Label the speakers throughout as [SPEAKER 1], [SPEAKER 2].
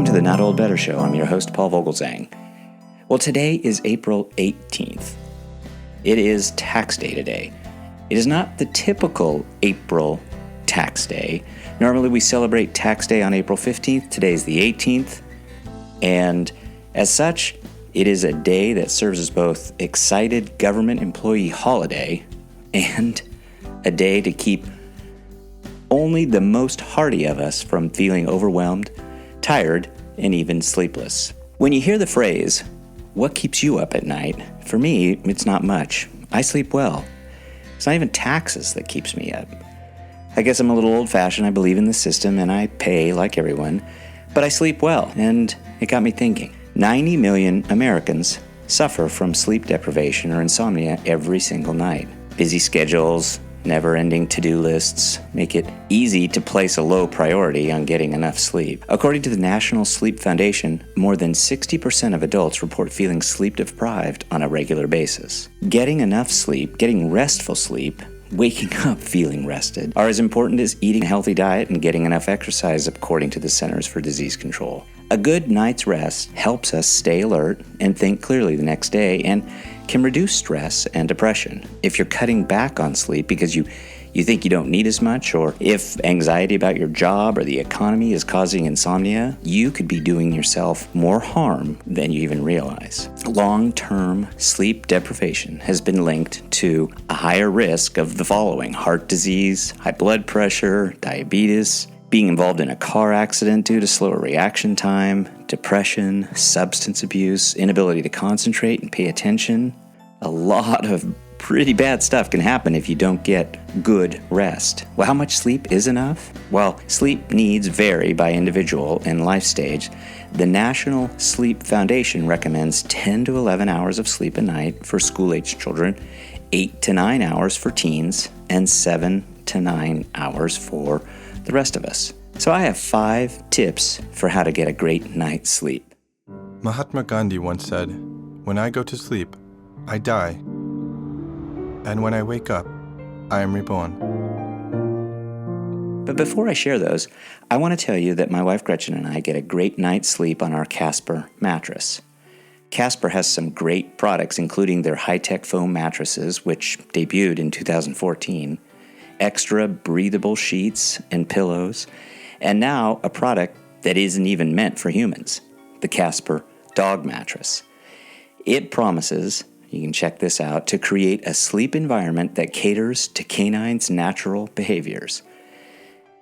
[SPEAKER 1] welcome to the Not Old Better Show. I'm your host, Paul Vogelzang. Well, today is April 18th. It is tax day today. It is not the typical April tax day. Normally we celebrate tax day on April 15th. Today is the 18th. And as such, it is a day that serves as both excited government employee holiday and a day to keep only the most hearty of us from feeling overwhelmed, tired, and even sleepless. When you hear the phrase, "What keeps you up at night?" For me, it's not much. I sleep well. It's not even taxes that keeps me up. I guess I'm a little old-fashioned. I believe in the system and I pay like everyone, but I sleep well, and it got me thinking. 90 million Americans suffer from sleep deprivation or insomnia every single night. Busy schedules, never-ending to-do lists make it easy to place a low priority on getting enough sleep. According to the National Sleep Foundation, more than 60% of adults report feeling sleep-deprived on a regular basis. Getting enough sleep, getting restful sleep, waking up feeling rested are as important as eating a healthy diet and getting enough exercise, according to the Centers for Disease Control. A good night's rest helps us stay alert and think clearly the next day and can reduce stress and depression. If you're cutting back on sleep because you think you don't need as much, or if anxiety about your job or the economy is causing insomnia, you could be doing yourself more harm than you even realize. Long-term sleep deprivation has been linked to a higher risk of the following: heart disease, high blood pressure, diabetes, being involved in a car accident due to slower reaction time, depression, substance abuse, inability to concentrate and pay attention. A lot of pretty bad stuff can happen if you don't get good rest. Well, how much sleep is enough? Well, sleep needs vary by individual and life stage. The National Sleep Foundation recommends 10 to 11 hours of sleep a night for school-aged children, 8 to 9 hours for teens, and 7 to 9 hours for the rest of us. So I have 5 tips for how to get a great night's sleep.
[SPEAKER 2] Mahatma Gandhi once said, "When I go to sleep, I die. And when I wake up, I am reborn."
[SPEAKER 1] But before I share those, I want to tell you that my wife Gretchen and I get a great night's sleep on our Casper mattress. Casper has some great products, including their high-tech foam mattresses, which debuted in 2014, extra breathable sheets and pillows, and now a product that isn't even meant for humans, the Casper Dog Mattress. It promises, you can check this out, to create a sleep environment that caters to canines' natural behaviors.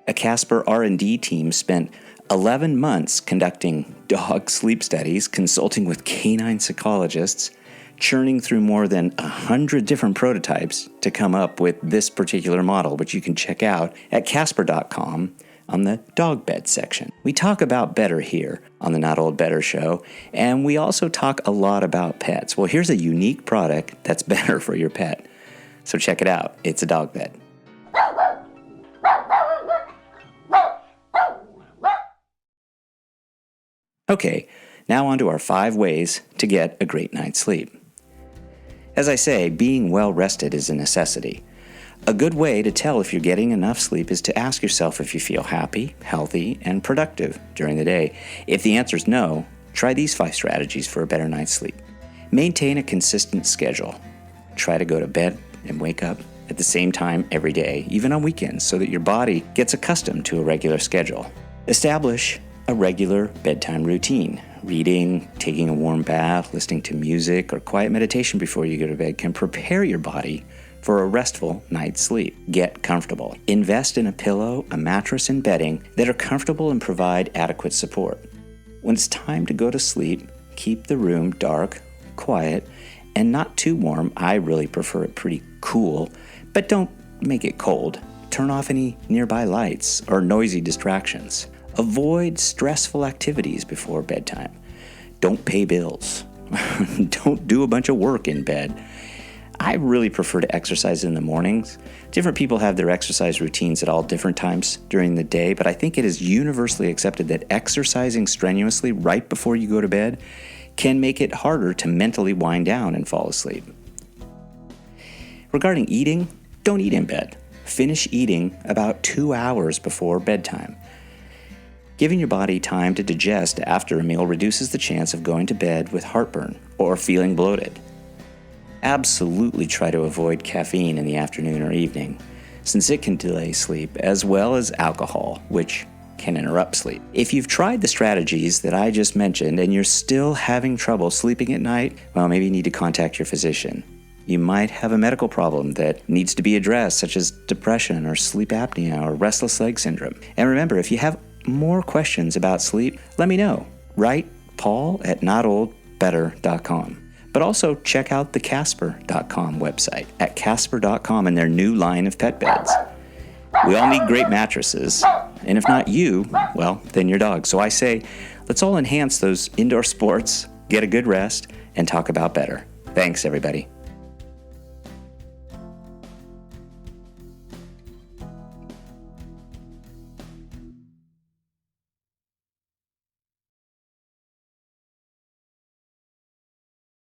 [SPEAKER 1] A Casper R&D team spent 11 months conducting dog sleep studies, consulting with canine psychologists, churning through more than 100 different prototypes to come up with this particular model, which you can check out at Casper.com on the dog bed section. We talk about better here on the Not Old Better Show, and we also talk a lot about pets. Well, here's a unique product that's better for your pet. So check it out. It's a dog bed. Okay, now on to our 5 ways to get a great night's sleep. As I say, being well rested is a necessity. A good way to tell if you're getting enough sleep is to ask yourself if you feel happy, healthy, and productive during the day. If the answer is no, try these 5 strategies for a better night's sleep. Maintain a consistent schedule. Try to go to bed and wake up at the same time every day, even on weekends, so that your body gets accustomed to a regular schedule. Establish a regular bedtime routine. Reading, taking a warm bath, listening to music, or quiet meditation before you go to bed can prepare your body for a restful night's sleep. Get comfortable. Invest in a pillow, a mattress, and bedding that are comfortable and provide adequate support. When it's time to go to sleep, keep the room dark, quiet, and not too warm. I really prefer it pretty cool, but don't make it cold. Turn off any nearby lights or noisy distractions. Avoid stressful activities before bedtime. Don't pay bills. Don't do a bunch of work in bed. I really prefer to exercise in the mornings. Different people have their exercise routines at all different times during the day, but I think it is universally accepted that exercising strenuously right before you go to bed can make it harder to mentally wind down and fall asleep. Regarding eating, don't eat in bed. Finish eating about 2 hours before bedtime. Giving your body time to digest after a meal reduces the chance of going to bed with heartburn or feeling bloated. Absolutely try to avoid caffeine in the afternoon or evening, since it can delay sleep, as well as alcohol, which can interrupt sleep. If you've tried the strategies that I just mentioned and you're still having trouble sleeping at night, well, maybe you need to contact your physician. You might have a medical problem that needs to be addressed, such as depression or sleep apnea or restless leg syndrome. And remember, if you have more questions about sleep, let me know. Write paul@notoldbetter.com. But also check out the Casper.com website at casper.com and their new line of pet beds. We all need great mattresses, and if not you, well, then your dog. So I say, let's all enhance those indoor sports, get a good rest, and talk about better. Thanks, everybody.